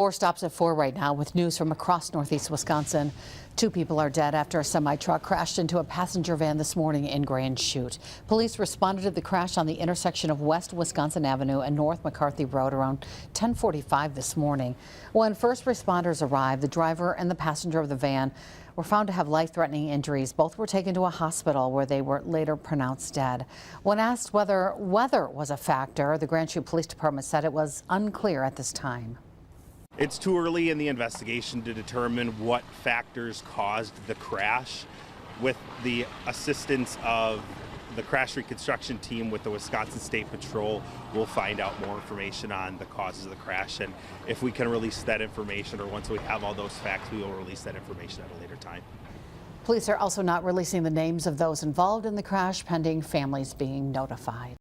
Four stops at 4 right now with news from across northeast Wisconsin. 2 people are dead after a semi-truck crashed into a passenger van this morning in Grand Chute. Police responded to the crash on the intersection of West Wisconsin Avenue and North McCarthy Road around 10:45 this morning. When first responders arrived, the driver and the passenger of the van were found to have life-threatening injuries. Both were taken to a hospital where they were later pronounced dead. When asked whether weather was a factor, the Grand Chute Police Department said it was unclear at this time. It's too early in the investigation to determine what factors caused the crash. With the assistance of the crash reconstruction team with the Wisconsin State Patrol, we'll find out more information on the causes of the crash, and if we can release that information, or once we have all those facts, we will release that information at a later time. Police are also not releasing the names of those involved in the crash pending families being notified.